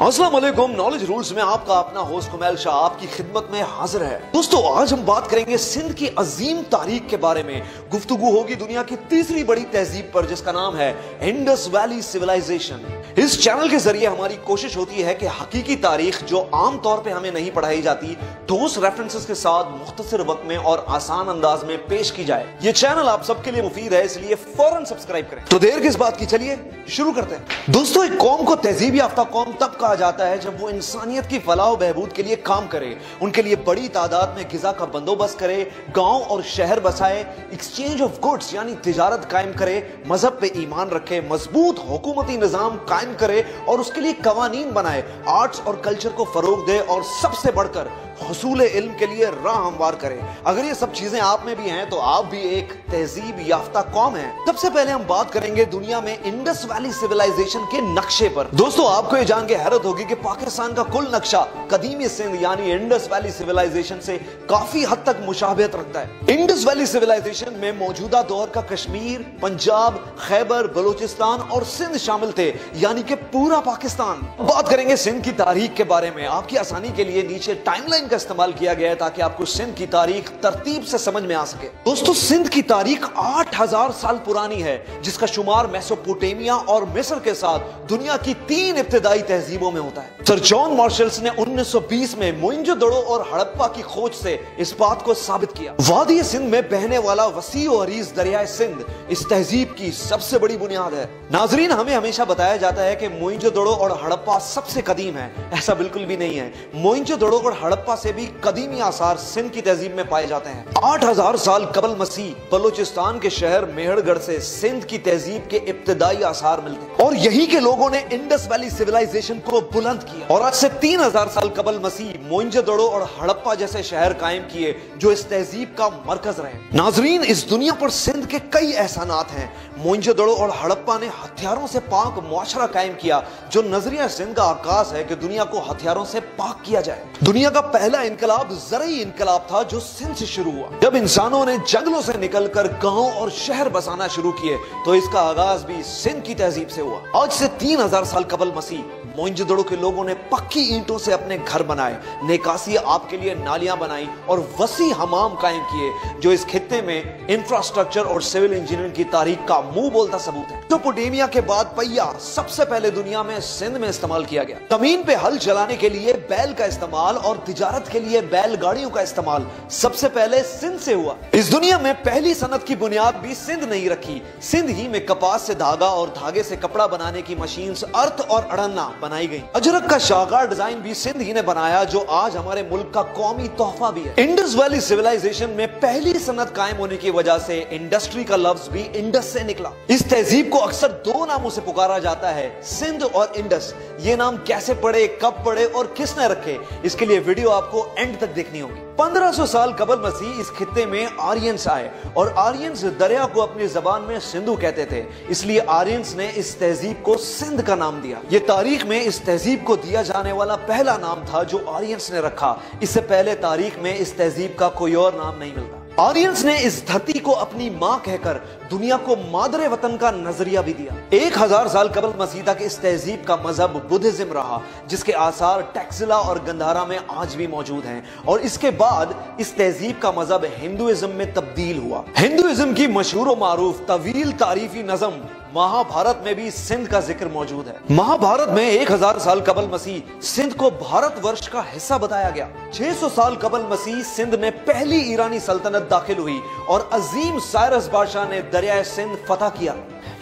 अस्सलाम वालेकुम। Knowledge rules में आपका अपना होस्ट कुमैल शाह आपकी खिदमत में हाजिर है। दोस्तों, आज हम बात करेंगे सिंध की अजीम तारीख के बारे में। गुफ्तगू होगी दुनिया की तीसरी बड़ी तहजीब पर, जिसका नाम है इंडस वैली सिविलाइजेशन। इस चैनल के जरिए हमारी कोशिश होती है कि हकीकी तारीख जो आम तौर पे हमें नहीं पढ़ाई जाती, ठोस रेफरेंसेस के साथ मुख्तसर वक्त में और आसान अंदाज में पेश की जाए। ये चैनल आप सबके लिए मुफीद है, इसलिए फौरन सब्सक्राइब करें। तो देर किस बात की, चलिए शुरू करते हैं। दोस्तों, एक कौम को तहजीब याफ्ता कौम तब कहा जाता है जब वो इंसानियत की फलाह बहबूद के लिए काम करे, उनके लिए बड़ी तादाद में गिज़ा का बंदोबस्त करे, गांव और शहर बसाए, एक्सचेंज ऑफ गुड्स यानी तिजारत कायम करे, मजहब पे ईमान रखे, मजबूत हुकूमती निजाम कायम करे और उसके लिए कवानीन बनाए, आर्ट्स और कल्चर को फरोग दे और सबसे बढ़कर हुसूल इल्म के लिए राह हमवार करे। अगर ये सब चीजें आप में भी हैं तो आप भी एक तहजीब याफ्ता कौम हैं। सबसे पहले हम बात करेंगे दुनिया में इंडस वैली सिविलाइजेशन के नक्शे पर। दोस्तों, आपको ये जान के हैरत होगी कि पाकिस्तान का कुल नक्शा कदीमी सिंध यानी इंडस वैली सिविलाइजेशन से काफी हद तक मुशाबहत रखता है। इंडस वैली सिविलाइजेशन में मौजूदा दौर का कश्मीर, पंजाब, खैबर, बलूचिस्तान और सिंध शामिल थे, यानी कि पूरा पाकिस्तान। बात करेंगे सिंध की तारीख के बारे में। आपकी आसानी के लिए नीचे टाइमलाइन का इस्तेमाल किया गया है ताकि आपको सिंध की तारीख तरतीब से समझ में आ सके। दोस्तों, सिंध की तारीख 8000 साल पुरानी है, जिसका शुमार मेसोपोटामिया और मिस्र के साथ दुनिया की 3 इब्तिदाई तहजीबों में होता है। सर जॉन मार्शल्स ने 1920 में मोइंजोदड़ो और हड़प्पा की खोज से इस बात को साबित किया। वादी सिंध में बहने वाला वसी और अरीज दरियाए सिंध इस तहजीब की सबसे बड़ी बुनियाद है। नाजरीन, हमें हमेशा बताया जाता है कि मोइंजोदड़ो और हड़प्पा सबसे कदीम है। ऐसा बिल्कुल भी नहीं है। मोइंजोदड़ो और हड़प्पा से भी कदीमी आसार सिंध की तहजीब में पाए जाते हैं। 8000 साल कबल मसीह बलूचिस्तान के शहर मेहरगढ़ से सिंध की तहजीब के इब्तिदाई आसार मिलते हैं और यहीं के लोगों ने इंडस वैली सिविलाइजेशन को बुलंद किया। और आज से 3000 साल कबल मसीह मोइंजोदड़ो और हड़प्पा जैसे शहर कायम किए जो इस तहजीब का मरकज रहे। नाजरीन, इस दुनिया पर सिंध के कई एहसानात हैं। मोइंजोदड़ो और हड़प्पा ने हथियारों से पाक मुआशरा कायम किया, जो नजरिया सिंध का आकाश है कि दुनिया को हथियारों से पाक किया जाए। दुनिया का पहला इनकलाब ज़रई इनकलाब था जो सिंध से शुरू हुआ। जब इंसानों ने जंगलों से निकलकर गांव और शहर बसाना शुरू किए तो इसका आगाज भी सिंध की तहजीब से हुआ। आज से 3000 साल कबल मसीह मोइंजोदड़ो के लोगों ने पक्की ईंटों से अपने घर बनाए, नेकासी आपके लिए नालियां बनाई और वसी हमाम कायम किए, जो इस खित्ते में इंफ्रास्ट्रक्चर और सिविल इंजीनियरिंग की तारीख का मुंह बोलता सबूत है। मेसोपोटामिया के बाद पहिया सबसे पहले दुनिया में सिंध में इस्तेमाल किया गया। जमीन पे हल चलाने के लिए बैल का इस्तेमाल और तिजारत के लिए बैलगाड़ियों का इस्तेमाल सबसे पहले सिंध से हुआ। इस दुनिया में पहली सनत की बुनियाद भी सिंध नहीं रखी। सिंध ही में कपास से धागा और धागे से कपड़ा बनाने की मशीन अर्थ और अड़न्ना बनाई गई। अजरक का शाहकार डिजाइन भी सिंध ही ने बनाया, जो आज हमारे मुल्क का कौमी तोहफा भी है। इंडस वैली सिविलाइजेशन में पहली सनत कायम होने की वजह से इंडस्ट्री का लफ्ज भी इंडस से निकला। इस तहजीब को अक्सर 2 नामों से पुकारा जाता है, सिंध और इंडस। ये नाम कैसे पड़े, कब पड़े और किसने रखे, इसके लिए वीडियो आपको एंड तक देखनी होगी। 1500 साल कबल मसीह इस खित्ते में आर्यंस आए और आर्यंस दरिया को अपनी जबान में सिंधु कहते थे, इसलिए आर्यंस ने इस तहजीब को सिंध का नाम दिया। ये तारीख में इस तहजीब को दिया जाने वाला पहला नाम था जो आर्यंस ने रखा। इससे पहले तारीख में इस तहजीब का कोई और नाम नहीं मिलता। आर्यंस ने इस धरती को अपनी मां कहकर दुनिया को मादरे वतन का नजरिया भी दिया। 1000 साल कबल मसीह तक इस तहजीब का मजहब बुद्धिज्म रहा, जिसके आसार टैक्सिला और गंधारा में आज भी मौजूद हैं। और इसके बाद इस तहजीब का मजहब हिंदुइज्म में तब्दील हुआ। हिंदुइज्म की मशहूर और मारूफ तवील तारीफी नज़म महाभारत में भी सिंध का जिक्र मौजूद है। महाभारत में 1000 साल कबल मसीह सिंध को भारतवर्ष का हिस्सा बताया गया। 600 साल कबल मसीह सिंध में पहली ईरानी सल्तनत दाखिल हुई और अजीम साइरस बादशाह ने दरियाए सिंध फतह किया।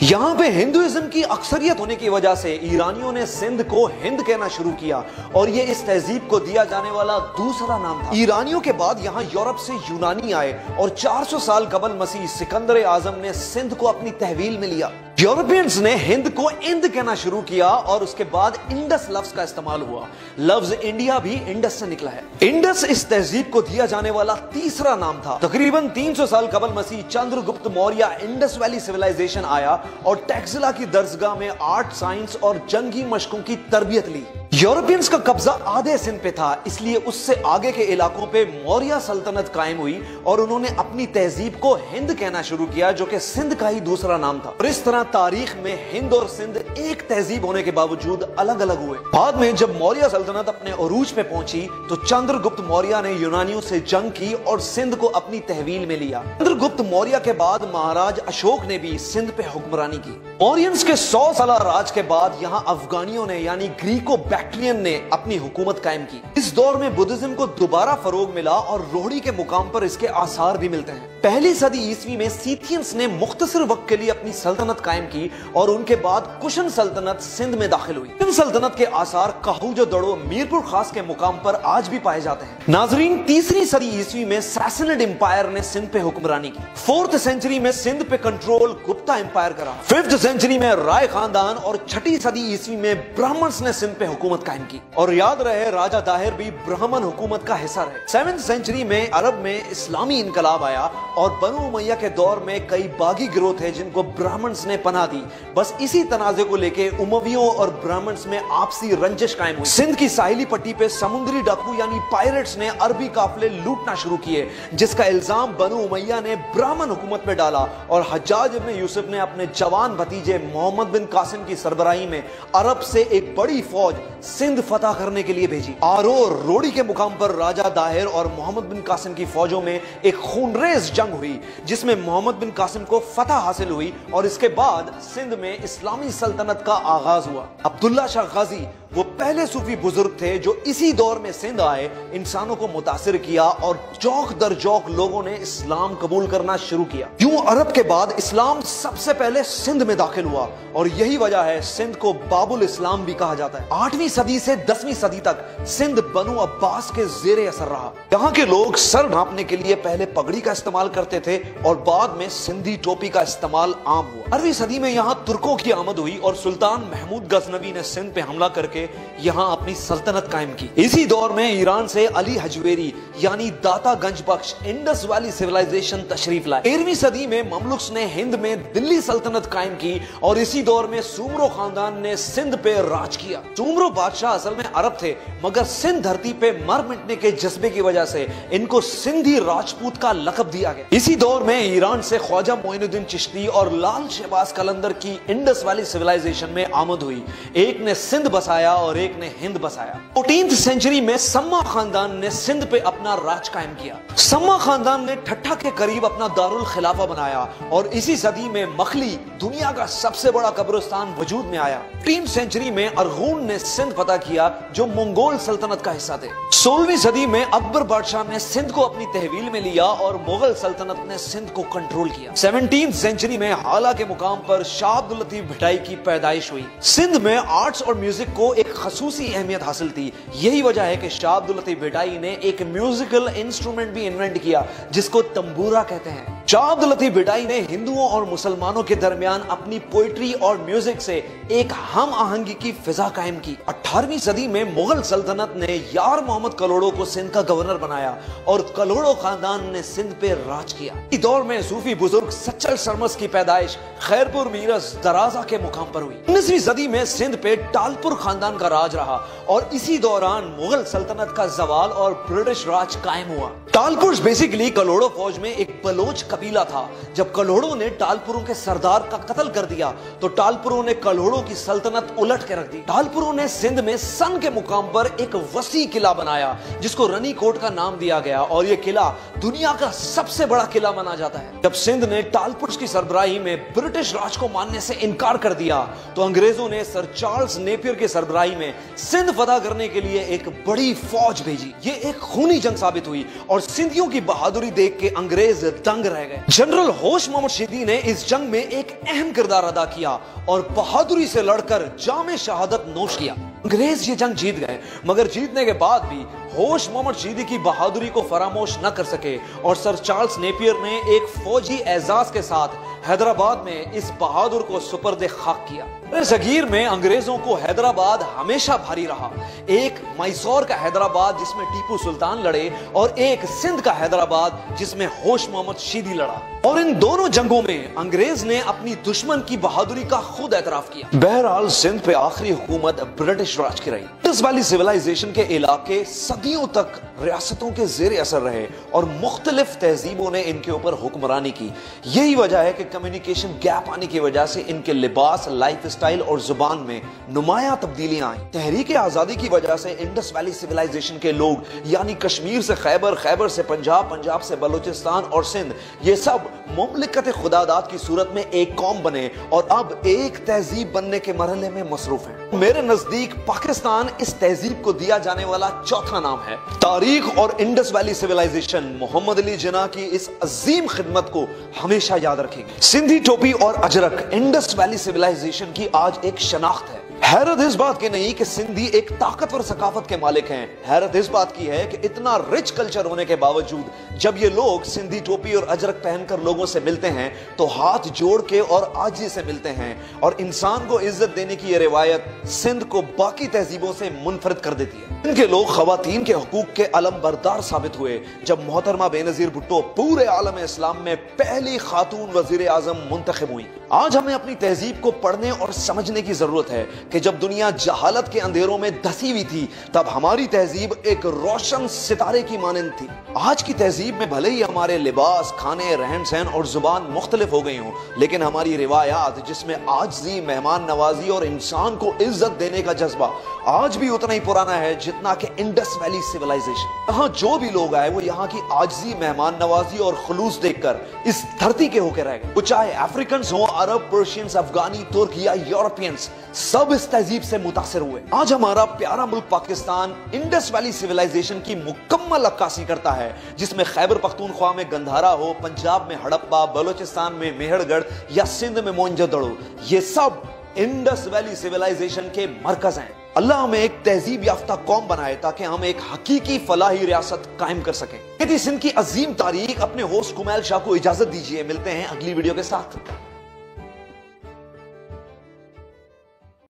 यहाँ पे हिंदुइज्म की अक्सरियत होने की वजह से ईरानियों ने सिंध को हिंद कहना शुरू किया और ये इस तहजीब को दिया जाने वाला दूसरा नाम था। ईरानियों के बाद यहाँ यूरोप से यूनानी आए और 400 साल कबल मसीह सिकंदर आजम ने सिंध को अपनी तहवील में लिया। यूरोपियंस ने हिंद को इंद कहना शुरू किया और उसके बाद इंडस लफ्ज का इस्तेमाल हुआ। लफ्ज इंडिया भी इंडस से निकला है। इंडस इस तहजीब को दिया जाने वाला तीसरा नाम था। तकरीबन 300 साल कबल मसीह Chandragupta Maurya Indus valley civilization आया और टैक्सिला की दरसगाह में आर्ट, साइंस और जंगी मशकों की तरबियत ली। यूरोपियंस का कब्जा आधे सिंध पे था, इसलिए उससे आगे के इलाकों पे मौर्य सल्तनत कायम हुई और उन्होंने अपनी तहजीब को हिंद कहना शुरू किया, जो कि सिंध का ही दूसरा नाम था। और इस तरह तारीख में हिंद और सिंध एक तहजीब होने के बावजूद अलग अलग हुए। बाद में जब मौर्य सल्तनत अपने अरूज पे पहुंची तो चंद्रगुप्त मौर्य ने यूनानियों से जंग की और सिंध को अपनी तहवील में लिया। चंद्रगुप्त मौर्य के बाद महाराज अशोक ने भी सिंध पे हुक्मरानी की। मौर्यंस के 100 साल राज के बाद यहाँ अफगानियों ने यानी ग्रीको बैक्ट्रियन ने अपनी हुकूमत कायम की। इस दौर में बुद्धिज्म को दोबारा फरोग मिला और रोहड़ी के मुकाम पर इसके आसार भी मिलते हैं। पहली सदी ईस्वी में सीथियंस ने मुख्तसर वक्त के लिए अपनी सल्तनत कायम की और उनके बाद कुशन सल्तनत सिंध में दाखिल हुई। कुशन सल्तनत के आसार काहूजो दड़ो मीरपुर खास के मुकाम पर आज भी पाए जाते हैं। नाजरीन, तीसरी सदी ईस्वी में सैसनिड एम्पायर ने सिंध पे हुक्मरानी की। 4th सेंचुरी में सिंध पे कंट्रोल गुप्ता एम्पायर करा। 5th सेंचुरी में राय खानदान और 6ठी सदी ईस्वी में ब्राह्मण्स ने सिंध पे हुकूमत कायम की। और याद रहे, राजा दाहिर भी ब्राह्मण हुकूमत का हिस्सा रहे। 7th सेंचुरी में अरब में इस्लामी इनकलाब आया और बनु उमैया के दौर में कई बागी गिरोह थे जिनको ब्राह्मण्स ने पनाह दी। बस इसी तनाजे को लेके उमवियों और ब्राह्मण्स में आपसी रंजिश कायम हुई। सिंध की साहिली पट्टी पे समुद्री डाकू यानी पायरेट्स ने अरबी काफिले लूटना शुरू किए, जिसका इल्जाम बनु उमैया ने ब्राह्मण हुकूमत में डाला और हज्जाज इब्न यूसुफ ने अपने जवान भतीजे मोहम्मद बिन कासिम की सरबराही में अरब से एक बड़ी फौज सिंध फतह करने के लिए भेजी। आरोर रोड़ी के मुकाम पर राजा दाहिर और मोहम्मद बिन कासिम की फौजों में एक खूनरेज जंग हुई, जिसमें मोहम्मद बिन कासिम को फतह हासिल हुई और इसके बाद सिंध में इस्लामी सल्तनत का आगाज हुआ। अब्दुल्ला शाह गाजी वो पहले सूफी बुजुर्ग थे जो इसी दौर में सिंध आए, इंसानों को मुतासिर किया और जौक दर जौक लोगों ने इस्लाम कबूल करना शुरू किया। यूं अरब के बाद इस्लाम सबसे पहले सिंध में दाखिल हुआ और यही वजह है सिंध को बाबुल इस्लाम भी कहा जाता है। 8वीं सदी से 10वीं सदी तक सिंध बनु अब्बास के जेरे असर रहा। यहाँ के लोग सर ढांपने के लिए पहले पगड़ी का इस्तेमाल करते थे और बाद में सिंधी टोपी का इस्तेमाल आम हुआ। 8वीं सदी में यहाँ तुर्कों की आमद हुई और सुल्तान महमूद गजनवी ने सिंध पे हमला करके यहाँ अपनी सल्तनत कायम की। इसी दौर में ईरान से अली हजवेरी यानी दाता गंज बख्श इंडस वैली सिविलाइजेशन तशरीफ लाए। 13वीं सदी में ममलुक्स ने हिंद में दिल्ली सल्तनत कायम की और इसी दौर में सुमरो खानदान ने सिंध पे राज किया। सुमरो बादशाह असल में अरब थे, मगर सिंध धरती पे मर मिटने के जज्बे की वजह से इनको सिंधी राजपूत का लकब दिया गया। इसी दौर में ईरान से ख्वाजा मोइनुद्दीन चिश्ती और लाल शहबाज कलंदर की इंडस वैली सिविलाइजेशन में आमद हुई। एक ने सिंध बसाया और एक ने हिंद बसाया। 14th सेंचुरी में सम्मा खानदान ने सिंध पे अपना राज कायम किया। सम्मा खानदान ने ठट्ठा के करीब अपना दारुल खिलाफा बनाया और इसी सदी में मखली दुनिया का सबसे बड़ा कब्रिस्तान वजूद में आया। 15th सेंचुरी में अरगून ने सिंध फतह किया जो मंगोल सल्तनत का हिस्सा थे। 16वीं सदी में अकबर बादशाह ने सिंध को अपनी तहवील में लिया और मुगल सल्तनत ने सिंध को कंट्रोल किया। 17th सेंचुरी में हाला के मुकाम पर शाह अब्दुल लतीफ भिटाई की पैदाइश हुई। सिंध में आर्ट्स और म्यूजिक को एक खसूसी अहमियत हासिल थी। यही वजह है कि शाह अब्दुल लतीफ भिटाई ने एक म्यूजिकल इंस्ट्रूमेंट भी इन्वेंट किया जिसको तंबूरा कहते हैं। शाह अब्दुल लतीफ भिटाई ने हिंदुओं और मुसलमानों के दरमियान अपनी पोइट्री और म्यूजिक से एक हम आहंगी की फिजा कायम की। 18वीं सदी में मुगल सल्तनत ने यार मोहम्मद कलोड़ो को सिंध का गवर्नर बनाया और कलोड़ो खानदान ने सिंध पे राज किया। इस दौर में सूफी बुजुर्ग सच्चल सरमस की पैदाइश खैरपुर मीरस दराजा के मुकाम पर हुई। 19वीं सदी में सिंध पे टालपुर खानदान का राज रहा और इसी दौरान मुगल सल्तनत का जवाल और ब्रिटिश राज कायम हुआ। टालपुर बेसिकली कलोड़ो फौज में एक बलोच कबीला था। जब कलोड़ो ने टालपुरों के सरदार का कत्ल कर दिया तो टालपुरों ने कलोड़ो की सल्तनत उलट के रख दी। टालपुरों ने सिंध में सन के मुकाम पर एक वसी किला बनाया जिसको रनी कोट का नाम दिया गया और यह किला दुनिया का सबसे बड़ा किला माना जाता है। जब सिंध ने टालपुर की सरबराही में ब्रिटिश राज को मानने से इनकार कर दिया तो अंग्रेजों ने सर चार्ल्स नेपियर की सरबराही में सिंध फतह करने के लिए एक बड़ी फौज भेजी। ये एक खूनी जंग साबित हुई और सिंधियों की बहादुरी देख के अंग्रेज दंग रह गए। जनरल होश मोहम्मद शीदी ने इस जंग में एक अहम किरदार अदा किया और बहादुरी से लड़कर जामे शहादत नोश किया। अंग्रेज ये जंग जीत गए, मगर जीतने के बाद भी होश मोहम्मद शीदी की बहादुरी को फरामोश न कर सके और सर चार्ल्स नेपियर ने एक फौजी एजाज के साथ हैदराबाद में इस बहादुर को सुपर्द खाक किया। जगीर में अंग्रेजों को हैदराबाद हमेशा भारी रहा। एक मैसूर का हैदराबाद जिसमें टीपू सुल्तान लड़े और एक सिंध का हैदराबाद जिसमें होश मोहम्मद शीदी लड़ा, और इन दोनों जंगों में अंग्रेज ने अपनी दुश्मन की बहादुरी का खुद एतराफ किया। बहरहाल सिंध पे आखिरी हुकूमत ब्रिटिश राज की रही। इंडस वैली सिविलाइजेशन के इलाके सदियों तक रियासतों के जेर असर रहे और मुख्तलिफ तहजीबों ने इनके ऊपर हुक्मरानी की। यही वजह है कि कम्युनिकेशन गैप आने की वजह से इनके लिबास, लाइफ स्टाइल और जुबान में नुमाया तब्दीलियां आई। तहरीक आजादी की वजह से इंडस वैली सिविलाइजेशन के लोग यानी कश्मीर से खैबर, खैबर से पंजाब, पंजाब से बलूचिस्तान और सिंध, ये सब मुमलिकत खुदादाद की सूरत में एक कौम बने और अब एक तहजीब बनने के मरहले में मसरूफ है। मेरे नजदीक पाकिस्तान इस तहजीब को दिया जाने वाला चौथा नाम है। तारीख और Indus valley civilization Mohammad Ali Jinnah की इस अजीम खिदमत को हमेशा याद रखेगी। सिंधी टोपी और अजरक इंडस वैली सिविलाइजेशन की आज एक शनाख्त है। हैरत इस बात की नहीं कि सिंधी एक ताकतवर सकाफत के मालिक हैं, हैरत इस बात की है कि इतना रिच कल्चर होने के बावजूद जब ये लोग सिंधी टोपी और अजरक पहनकर लोगों से मिलते हैं तो हाथ जोड़ के और आजी से मिलते हैं, और इंसान को इज्जत देने की ये रिवायत सिंध को बाकी तहजीबों से मुनफरिद कर देती है। इनके लोग खवातीन के हुकूक के अलम बरदार साबित हुए जब मोहतरमा बेनजीर भुट्टो पूरे आलम इस्लाम में पहली खातून वजीर आजम मुंतखब हुई। आज हमें अपनी तहजीब को पढ़ने और समझने की जरूरत है कि जब दुनिया जहालत के अंधेरों में धसी हुई थी तब हमारी तहजीब एक रोशन सितारे की मानंद थी। आज की तहजीब में भले ही हमारे लिबास, खाने, रहन सहन और जुबान मुख्तलिफ हो गई हों, लेकिन हमारी रिवायात जिसमें आजिज़ी, मेहमान नवाजी और इंसान को इज्जत देने का जज्बा आज भी उतना ही पुराना है जितना कि इंडस वैली सिविलाइजेशन। यहाँ जो भी लोग आए वो यहाँ की आजिज़ी, मेहमान नवाजी और खुलूस देखकर इस धरती के होकर रह गए। वो चाहे अफ्रीकन हो, अरब, पर्शियंस, अफगानी, तुर्क या यूरोपियंस, सब इस तहजीब से मुतासिर हुए। आज हमारा प्यारा मुल्क पाकिस्तान इंडस वैली सिविलाइजेशन की मुकम्मल अक्कासी करता है, जिसमें खैबर पख्तूनख्वा में गंधारा हो, पंजाब में हड़प्पा, बलूचिस्तान में मेहरगढ़ या सिंध में मोइंजोदड़ो, ये सब इंडस वैली सिविलाइजेशन के मरकज हैं। अल्लाह हमें एक तहजीब याफ्ता कौम बनाए ताकि हम एक हकीकी फलाही रियासत कायम कर सकें। सिंध की अजीम तारीख अपने होस्ट कुमैल शाह को इजाजत दीजिए। मिलते हैं अगली वीडियो के साथ।